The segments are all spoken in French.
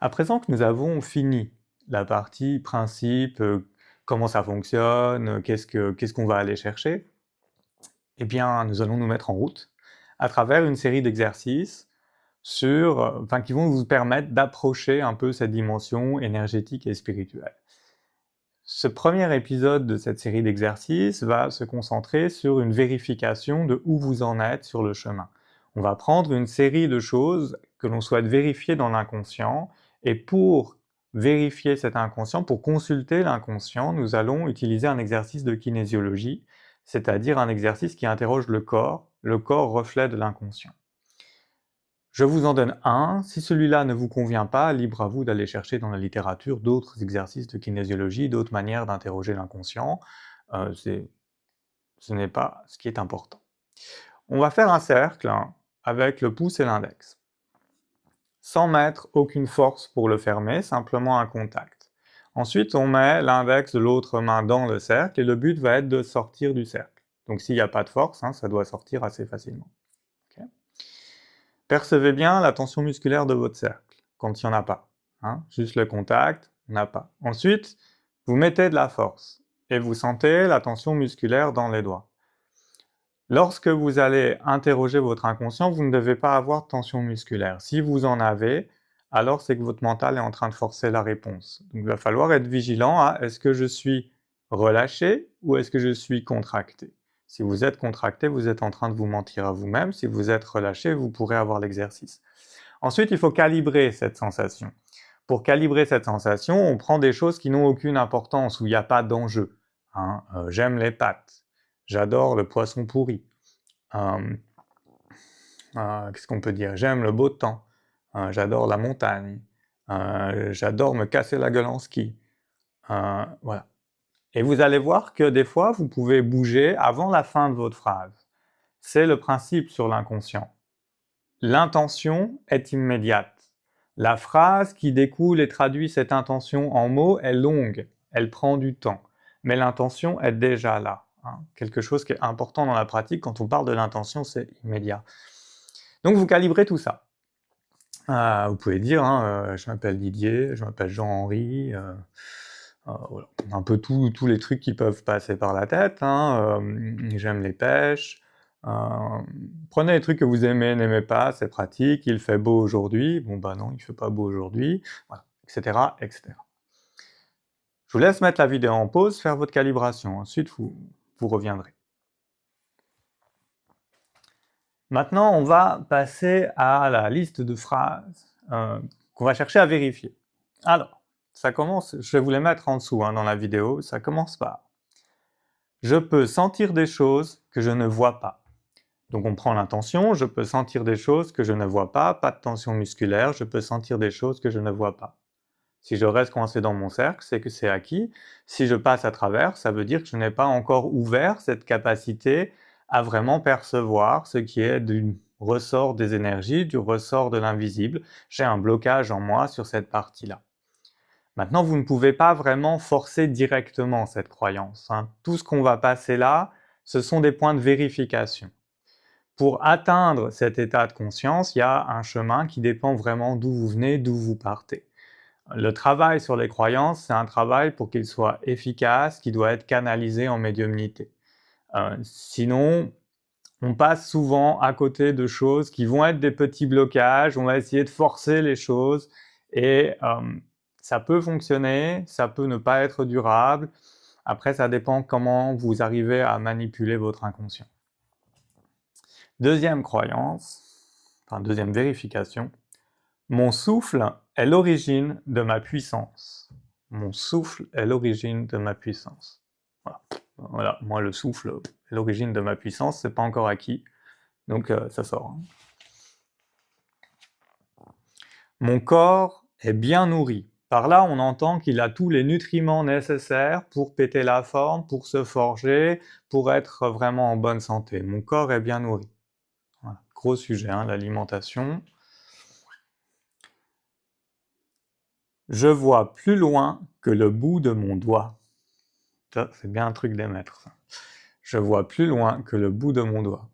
À présent que nous avons fini la partie principe, comment ça fonctionne, qu'est-ce qu'on va aller chercher, eh bien, nous allons nous mettre en route à travers une série d'exercices qui vont vous permettre d'approcher un peu cette dimension énergétique et spirituelle. Ce premier épisode de cette série d'exercices va se concentrer sur une vérification de où vous en êtes sur le chemin. On va prendre une série de choses que l'on souhaite vérifier dans l'inconscient, et pour vérifier cet inconscient, pour consulter l'inconscient, nous allons utiliser un exercice de kinésiologie, c'est-à-dire un exercice qui interroge le corps reflet de l'inconscient. Je vous en donne un, si celui-là ne vous convient pas, libre à vous d'aller chercher dans la littérature d'autres exercices de kinésiologie, d'autres manières d'interroger l'inconscient, ce n'est pas ce qui est important. On va faire un cercle avec le pouce et l'index, sans mettre aucune force pour le fermer, simplement un contact. Ensuite, on met l'index de l'autre main dans le cercle, et le but va être de sortir du cercle. Donc s'il n'y a pas de force, ça doit sortir assez facilement. Percevez bien la tension musculaire de votre cercle, quand il n'y en a pas. Juste le contact, on n'a pas. Ensuite, vous mettez de la force, et vous sentez la tension musculaire dans les doigts. Lorsque vous allez interroger votre inconscient, vous ne devez pas avoir de tension musculaire. Si vous en avez, alors c'est que votre mental est en train de forcer la réponse. Donc il va falloir être vigilant à est-ce que je suis relâché ou est-ce que je suis contracté. Si vous êtes contracté, vous êtes en train de vous mentir à vous-même. Si vous êtes relâché, vous pourrez avoir l'exercice. Ensuite, il faut calibrer cette sensation. Pour calibrer cette sensation, on prend des choses qui n'ont aucune importance, où il n'y a pas d'enjeu. J'aime les pâtes. J'adore le poisson pourri. Qu'est-ce qu'on peut dire? J'aime le beau temps. J'adore la montagne. J'adore me casser la gueule en ski. Voilà. Et vous allez voir que des fois, vous pouvez bouger avant la fin de votre phrase. C'est le principe sur l'inconscient. L'intention est immédiate. La phrase qui découle et traduit cette intention en mots est longue, elle prend du temps, mais l'intention est déjà là. Quelque chose qui est important dans la pratique, quand on parle de l'intention, c'est immédiat. Donc vous calibrez tout ça. Vous pouvez dire, je m'appelle Didier, je m'appelle Jean-Henri, voilà. Un peu tous les trucs qui peuvent passer par la tête, j'aime les pêches, prenez les trucs que vous aimez, n'aimez pas, c'est pratique, il fait beau aujourd'hui, bon bah non, il fait pas beau aujourd'hui, voilà, etc., etc. Je vous laisse mettre la vidéo en pause, faire votre calibration, ensuite vous reviendrez. Maintenant, on va passer à la liste de phrases qu'on va chercher à vérifier. Alors, ça commence, je vais vous les mettre en dessous dans la vidéo, ça commence par « Je peux sentir des choses que je ne vois pas ». Donc on prend l'intention, je peux sentir des choses que je ne vois pas de tension musculaire, je peux sentir des choses que je ne vois pas. Si je reste coincé dans mon cercle, c'est que c'est acquis. Si je passe à travers, ça veut dire que je n'ai pas encore ouvert cette capacité à vraiment percevoir ce qui est du ressort des énergies, du ressort de l'invisible. J'ai un blocage en moi sur cette partie-là. Maintenant, vous ne pouvez pas vraiment forcer directement cette croyance. Tout ce qu'on va passer là, ce sont des points de vérification. Pour atteindre cet état de conscience, il y a un chemin qui dépend vraiment d'où vous venez, d'où vous partez. Le travail sur les croyances, c'est un travail pour qu'il soit efficace, qui doit être canalisé en médiumnité. Sinon, on passe souvent à côté de choses qui vont être des petits blocages, on va essayer de forcer les choses, et ça peut fonctionner, ça peut ne pas être durable. Après, ça dépend comment vous arrivez à manipuler votre inconscient. Deuxième croyance, deuxième vérification, mon souffle est l'origine de ma puissance. Mon souffle est l'origine de ma puissance. Voilà, moi le souffle est l'origine de ma puissance, c'est pas encore acquis, donc ça sort. Mon corps est bien nourri. Par là, on entend qu'il a tous les nutriments nécessaires pour péter la forme, pour se forger, pour être vraiment en bonne santé. Mon corps est bien nourri. Voilà. Gros sujet, l'alimentation. Je vois plus loin que le bout de mon doigt. Ça, c'est bien un truc des maîtres, ça. Je vois plus loin que le bout de mon doigt.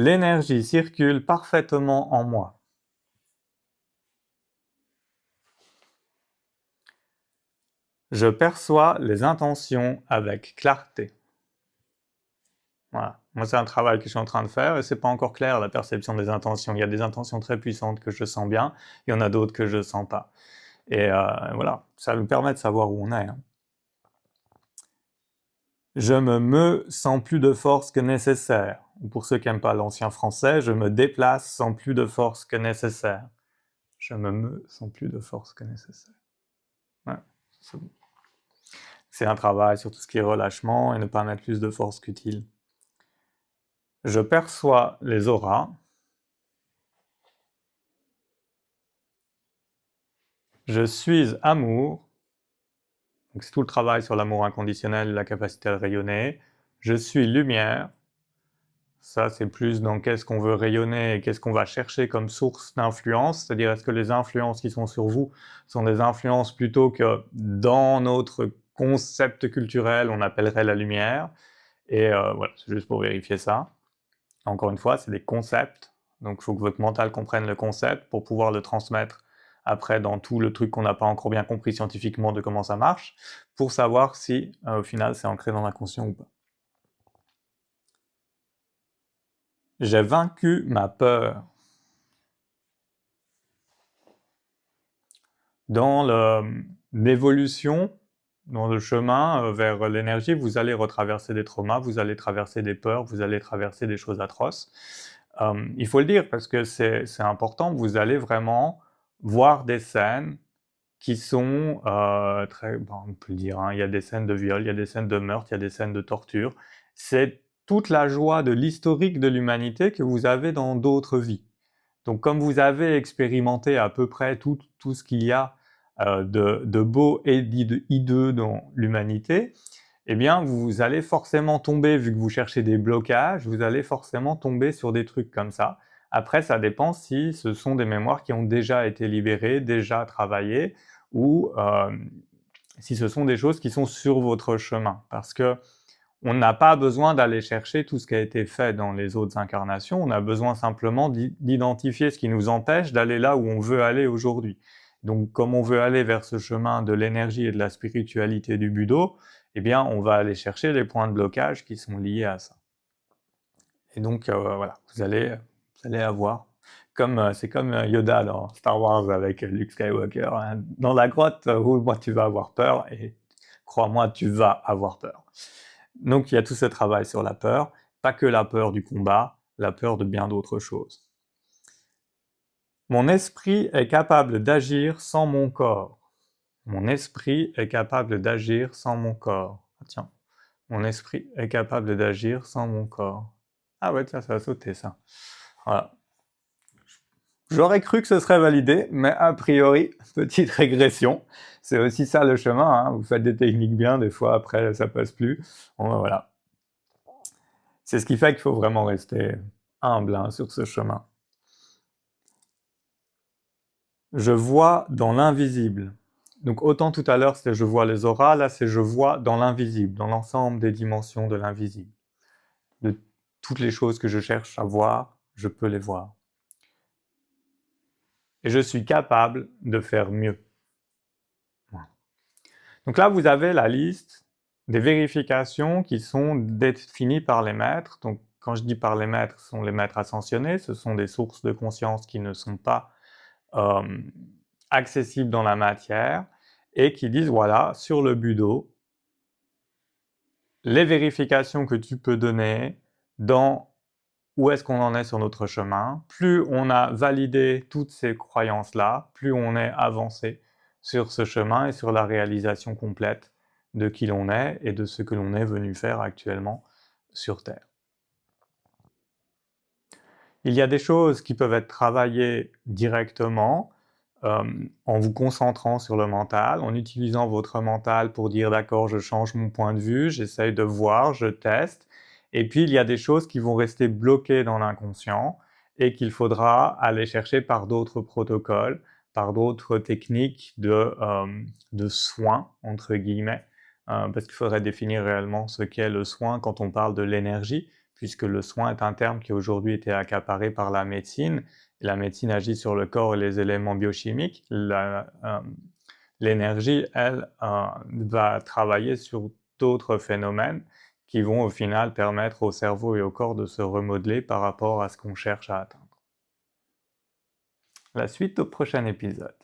L'énergie circule parfaitement en moi. Je perçois les intentions avec clarté. Voilà. Moi, c'est un travail que je suis en train de faire et c'est pas encore clair la perception des intentions. Il y a des intentions très puissantes que je sens bien, il y en a d'autres que je sens pas. Et voilà, ça nous permet de savoir où on est. Hein. Je me sans plus de force que nécessaire. Ou pour ceux qui n'aiment pas l'ancien français, je me déplace sans plus de force que nécessaire. Je me sans plus de force que nécessaire. Ouais, c'est un travail sur tout ce qui est relâchement et ne pas mettre plus de force qu'utile. Je perçois les auras. Je suis amour. Donc c'est tout le travail sur l'amour inconditionnel, la capacité à rayonner. Je suis lumière. Ça, c'est plus dans qu'est-ce qu'on veut rayonner et qu'est-ce qu'on va chercher comme source d'influence. C'est-à-dire, est-ce que les influences qui sont sur vous sont des influences plutôt que dans notre concept culturel, on appellerait la lumière. Et voilà, c'est juste pour vérifier ça. Encore une fois, c'est des concepts. Donc, il faut que votre mental comprenne le concept pour pouvoir le transmettre après dans tout le truc qu'on n'a pas encore bien compris scientifiquement de comment ça marche, pour savoir si, au final, c'est ancré dans l'inconscient ou pas. J'ai vaincu ma peur. Dans l'évolution, dans le chemin vers l'énergie, vous allez retraverser des traumas, vous allez traverser des peurs, vous allez traverser des choses atroces. Il faut le dire parce que c'est important, vous allez vraiment voir des scènes qui sont très... Bon, on peut le dire, hein, il y a des scènes de viol, il y a des scènes de meurtre, il y a des scènes de torture. C'est toute la joie de l'historique de l'humanité que vous avez dans d'autres vies. Donc comme vous avez expérimenté à peu près tout ce qu'il y a de beau et hideux dans l'humanité, eh bien vous allez forcément tomber, vu que vous cherchez des blocages, vous allez forcément tomber sur des trucs comme ça. Après, ça dépend si ce sont des mémoires qui ont déjà été libérées, déjà travaillées, ou si ce sont des choses qui sont sur votre chemin. Parce que on n'a pas besoin d'aller chercher tout ce qui a été fait dans les autres incarnations, on a besoin simplement d'identifier ce qui nous empêche d'aller là où on veut aller aujourd'hui. Donc comme on veut aller vers ce chemin de l'énergie et de la spiritualité du Budo, eh bien on va aller chercher les points de blocage qui sont liés à ça. Et donc voilà, vous allez avoir, c'est comme Yoda dans Star Wars avec Luke Skywalker, hein, dans la grotte où moi tu vas avoir peur, et crois-moi, tu vas avoir peur. Donc il y a tout ce travail sur la peur, pas que la peur du combat, la peur de bien d'autres choses. Mon esprit est capable d'agir sans mon corps. Mon esprit est capable d'agir sans mon corps. Ah, tiens, mon esprit est capable d'agir sans mon corps. Ah ouais, tiens, ça va sauter ça. Voilà. J'aurais cru que ce serait validé, mais a priori, petite régression. C'est aussi ça le chemin, hein. Vous faites des techniques bien, des fois après ça passe plus. Bon, voilà. C'est ce qui fait qu'il faut vraiment rester humble, hein, sur ce chemin. Je vois dans l'invisible. Donc autant tout à l'heure c'était je vois les auras, là c'est je vois dans l'invisible, dans l'ensemble des dimensions de l'invisible. De toutes les choses que je cherche à voir, je peux les voir. Et je suis capable de faire mieux. Donc là vous avez la liste des vérifications qui sont définies par les maîtres. Donc quand je dis par les maîtres, ce sont les maîtres ascensionnés, ce sont des sources de conscience qui ne sont pas accessibles dans la matière, et qui disent, voilà, sur le Budo, les vérifications que tu peux donner dans où est-ce qu'on en est sur notre chemin. Plus on a validé toutes ces croyances-là, plus on est avancé sur ce chemin et sur la réalisation complète de qui l'on est et de ce que l'on est venu faire actuellement sur Terre. Il y a des choses qui peuvent être travaillées directement, en vous concentrant sur le mental, en utilisant votre mental pour dire d'accord, je change mon point de vue, j'essaye de voir, je teste. Et puis il y a des choses qui vont rester bloquées dans l'inconscient et qu'il faudra aller chercher par d'autres protocoles, par d'autres techniques de soins, entre guillemets, parce qu'il faudrait définir réellement ce qu'est le soin quand on parle de l'énergie, puisque le soin est un terme qui aujourd'hui été accaparé par la médecine. Et la médecine agit sur le corps et les éléments biochimiques. L'énergie, elle, va travailler sur d'autres phénomènes qui vont au final permettre au cerveau et au corps de se remodeler par rapport à ce qu'on cherche à atteindre. La suite au prochain épisode.